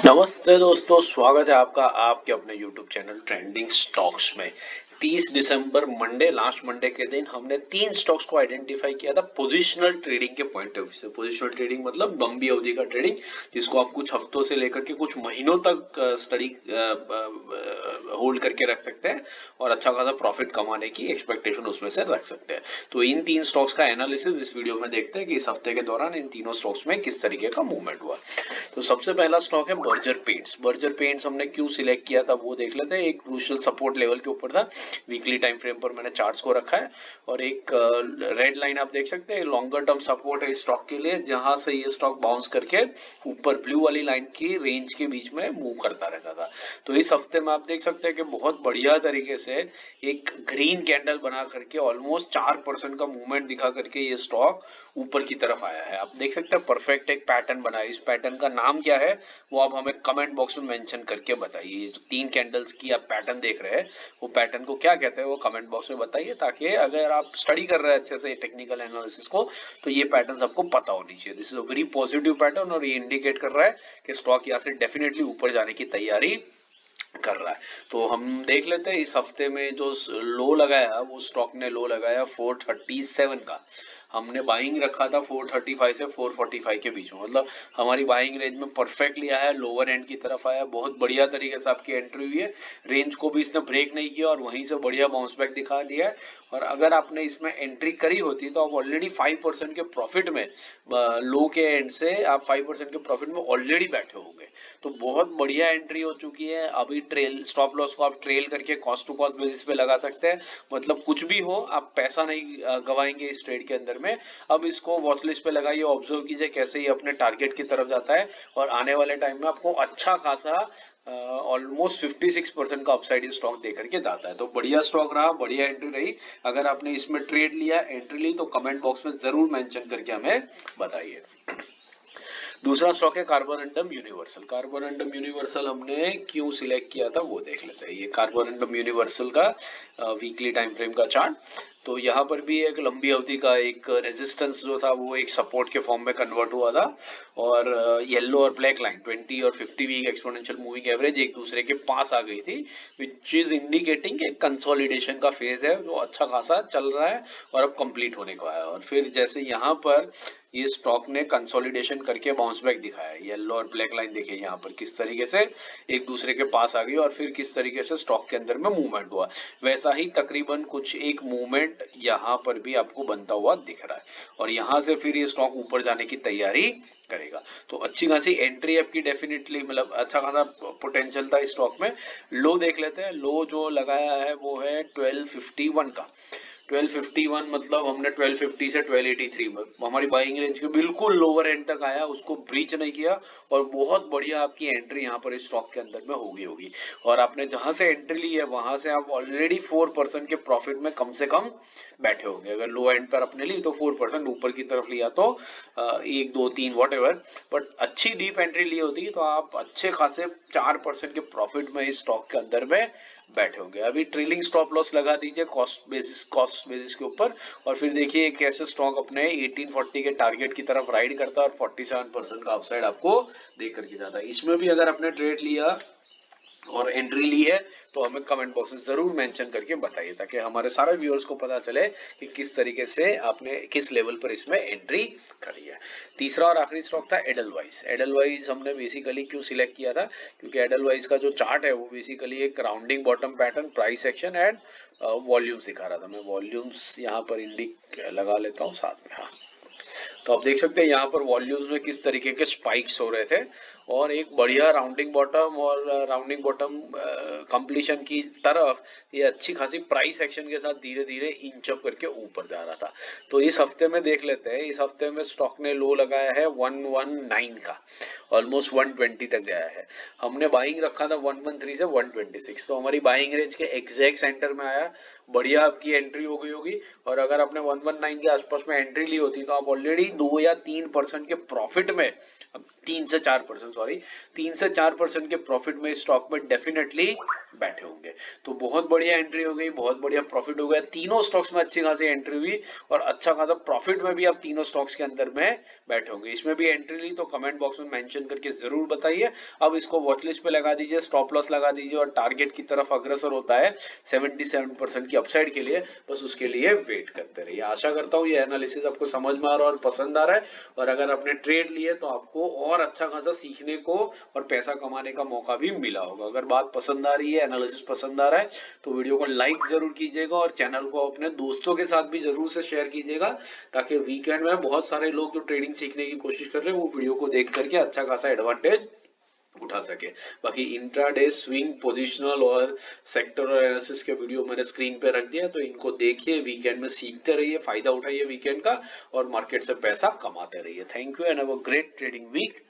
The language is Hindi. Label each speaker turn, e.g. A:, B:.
A: नमस्ते दोस्तों, स्वागत है आपका आपके अपने YouTube चैनल ट्रेंडिंग स्टॉक्स में। 30 दिसंबर मंडे, लास्ट मंडे के दिन हमने 3 स्टॉक्स को आइडेंटिफाई किया था पोजिशनल ट्रेडिंग के पॉइंट ऑफ व्यू से। पोजिशनल ट्रेडिंग मतलब लंबी अवधि का ट्रेडिंग, जिसको आप कुछ हफ्तों से लेकर के कुछ महीनों तक स्टडी होल्ड करके रख सकते हैं और अच्छा खासा प्रॉफिट कमाने की एक्सपेक्टेशन उसमें से रख सकते हैं। तो इन 3 स्टॉक्स का एनालिसिस इस वीडियो में देखते हैं कि इस हफ्ते के दौरान इन तीनों स्टॉक्स में किस तरीके का मूवमेंट हुआ। तो सबसे पहला स्टॉक है बर्जर पेंट्स। बर्जर पेंट्स हमने क्यों सिलेक्ट किया था वो देख लेते हैं। एक क्रूशियल सपोर्ट लेवल के ऊपर था, वीकली टाइम फ्रेम पर मैंने चार्ट्स को रखा है और एक रेड लाइन आप देख सकते हैं, लॉन्गर टर्म सपोर्ट है इस स्टॉक के लिए, जहां से ये स्टॉक बाउंस करके ऊपर ब्लू वाली लाइन की रेंज के बीच में मूव करता रहता था। तो इस हफ्ते में आप देख सकते हैं कि बहुत बढ़िया तरीके से एक ग्रीन कैंडल बना करके ऑलमोस्ट 4% का मूवमेंट दिखा करके ये स्टॉक ऊपर की तरफ आया है। आप देख सकते हैं परफेक्ट एक पैटर्न बना है। इस पैटर्न का नाम क्या है वो आप हमें कमेंट बॉक्स में मेंशन करके बताइए। ये जो 3 कैंडल्स की आप पैटर्न देख रहे हैं वो पैटर्न को क्या कहते हैं वो कमेंट बॉक्स में बताइए, ताकि अगर आप स्टडी कर रहे हैं अच्छे से टेक्निकल एनालिसिस को तो ये पैटर्न आपको पता होनी चाहिए। This is a very positive pattern और ये इंडिकेट कर रहा है कि स्टॉक यहाँ से डेफिनेटली ऊपर जाने की तैयारी कर रहा है। तो हम देख लेते हैं इस हफ्ते में जो लो लगाया वो स्टॉक ने लो लगाया 437 का। हमने बाइंग रखा था 435 से 445 के बीच में, मतलब हमारी बाइंग रेंज में परफेक्टली आया, लोअर एंड की तरफ आया, बहुत बढ़िया तरीके से आपकी एंट्री हुई है। रेंज को भी इसने ब्रेक नहीं किया और वहीं से बढ़िया बाउंस बैक दिखा दिया है। और अगर आपने इसमें एंट्री करी होती तो आप ऑलरेडी 5% के प्रॉफिट में, लो के एंड से आप 5% के प्रॉफिट में ऑलरेडी बैठे होंगे। तो बहुत बढ़िया एंट्री हो चुकी है। अभी ट्रेल स्टॉप लॉस को आप ट्रेल करके कॉस्ट टू कॉस्ट बेसिस पे लगा सकते हैं, मतलब कुछ भी हो आप पैसा नहीं गवाएंगे इस ट्रेड के अंदर में। अब इसको वॉच लिस्ट पे लगाइए, ऑब्जर्व कीजिए कैसे ये अपने टारगेट की तरफ जाता है और आने वाले टाइम में आपको अच्छा खासा ऑलमोस्ट 56% का अपसाइड स्टॉक देकर के जाता है। तो बढ़िया स्टॉक रहा, बढ़िया एंट्री रही। अगर आपने इसमें ट्रेड लिया, एंट्री ली, तो कमेंट बॉक्स में जरूर मेंशन करके हमें बताइए। दूसरा स्टॉक है कार्बोरंडम यूनिवर्सल। कार्बोरंडम यूनिवर्सल हमने क्यों सिलेक्ट किया था वो देख लेते हैं। ये कार्बोरंडम यूनिवर्सल का वीकली टाइम फ्रेम का चार्ट। तो यहाँ पर भी एक लंबी अवधि का एक रेजिस्टेंस जो था वो एक सपोर्ट के फॉर्म में कन्वर्ट हुआ था और येलो और ब्लैक लाइन 20 और 50 वीक एक्सपोनेंशियल मूविंग एवरेज एक दूसरे के पास आ गई थी, विच इज इंडिकेटिंग एक कंसोलिडेशन का फेज है जो अच्छा खासा चल रहा है और अब कंप्लीट होने को आया। और फिर जैसे यहाँ पर ये स्टॉक ने कंसोलिडेशन करके बाउंस बैक दिखाया, येलो और ब्लैक लाइन देखिए यहाँ पर किस तरीके से एक दूसरे के पास आ गई और फिर किस तरीके से स्टॉक के अंदर में मूवमेंट हुआ। वैसा ही तकरीबन कुछ एक मूवमेंट यहाँ पर भी आपको बनता हुआ दिख रहा है और यहाँ से फिर ये स्टॉक ऊपर जाने की तैयारी करेगा। तो अच्छी खासी एंट्री आपकी डेफिनेटली, मतलब अच्छा खासा पोटेंशियल था इस स्टॉक में। लो देख लेते हैं। लो जो लगाया है वो है 1251 का। 1251 मतलब हमने 1250 से 1283 में हमारी बाइंग रेंज के बिल्कुल लोअर एंड तक आया, उसको ब्रीच नहीं किया और बहुत बढ़िया आपकी एंट्री यहाँ पर इस स्टॉक के अंदर में होगी। और आपने जहां से एंट्री ली है वहां से आप ऑलरेडी 4% के प्रॉफिट में कम से कम बैठे होंगे। अगर लो एंड पर अपने ली तो 4%, ऊपर की तरफ लिया तो 1 2 3 वॉट एवर, बट अच्छी डीप एंट्री ली होती तो आप अच्छे खासे 4% के प्रॉफिट में इस स्टॉक के अंदर में बैठे होंगे। अभी ट्रेलिंग स्टॉप लॉस लगा दीजिए कॉस्ट बेसिस के ऊपर और फिर देखिए कैसे स्टॉक अपने 1840 के टारगेट की तरफ राइड करता है और 47% का अपसाइड आपको देख करके जाता है। इसमें भी अगर आपने ट्रेड लिया और एंट्री ली है तो हमें कमेंट बॉक्स में जरूर मेंशन करके बताइए, ताकि हमारे सारे व्यूअर्स को पता चले कि किस तरीके से आपने किस लेवल पर इसमें एंट्री करी है। तीसरा और आखिरी स्टॉक था एडलवाइज। एडलवाइज हमने बेसिकली क्यों सिलेक्ट किया था, क्योंकि एडलवाइज का जो चार्ट है वो बेसिकली एक rounding bottom pattern, price action and volumes दिखा रहा था। मैं वॉल्यूम्स यहाँ पर इंडिक लगा लेता हूँ साथ में। हाँ, तो आप देख सकते हैं यहाँ पर वॉल्यूम्स में किस तरीके के स्पाइक्स हो रहे थे और एक बढ़िया राउंडिंग बॉटम और राउंडिंग बॉटम कंप्लीशन की तरफ ये अच्छी खासी प्राइस एक्शन के साथ धीरे धीरे इंच अप करके ऊपर जा रहा था। तो इस हफ्ते में देख लेते हैं। इस हफ्ते में स्टॉक ने लो लगाया है 119 का, ऑलमोस्ट 120 तक गया है। हमने बाइंग रखा था 113 से 126, तो हमारी बाइंग रेंज के एग्जैक्ट सेंटर में आया। बढ़िया आपकी एंट्री हो गई होगी और अगर आपने 119 के आसपास में एंट्री ली होती तो आप ऑलरेडी 2 या 3% के प्रॉफिट में, 3 से 4%, सॉरी 3 से 4% के प्रॉफिट में स्टॉक में डेफिनेटली बैठे होंगे। तो बहुत बढ़िया एंट्री हो गई, बहुत बढ़िया प्रॉफिट हो गया, तीनों स्टॉक्स में अच्छी खासी एंट्री हुई और अच्छा खासा प्रॉफिट में भी आप तीनों स्टॉक्स के अंदर में बैठे होंगे। इसमें भी एंट्री ली तो कमेंट बॉक्स में मेंशन करके जरूर बताइए। अब इसको वॉच लिस्ट पे लगा दीजिए, स्टॉप लॉस लगा दीजिए और टारगेट की तरफ अग्रसर होता है 77% की अपसाइड के लिए, बस उसके लिए वेट करते रहिए। आशा करता हूँ ये एनालिसिस आपको समझ में आ रहा है और पसंद आ रहा है, और अगर आपने ट्रेड लिए तो आपको और अच्छा खासा सीखने को और पैसा कमाने का मौका भी मिला होगा। अगर बात पसंद आ रही है, एनालिसिस पसंद आ रहा है, तो वीडियो को लाइक जरूर कीजिएगा और चैनल को अपने दोस्तों के साथ भी जरूर से शेयर कीजिएगा, ताकि वीकेंड में बहुत सारे लोग जो ट्रेडिंग सीखने की कोशिश कर रहे हैं वो वीडियो को देख करके अच्छा खासा एडवांटेज उठा सके। बाकी इंट्राडे स्विंग पोजिशनल और सेक्टर एनालिसिस के वीडियो मैंने स्क्रीन पे रख दिया, तो इनको देखिए, वीकेंड में सीखते रहिए, फायदा उठाइए वीकेंड का और मार्केट से पैसा कमाते रहिए। Thank you and have a great trading week.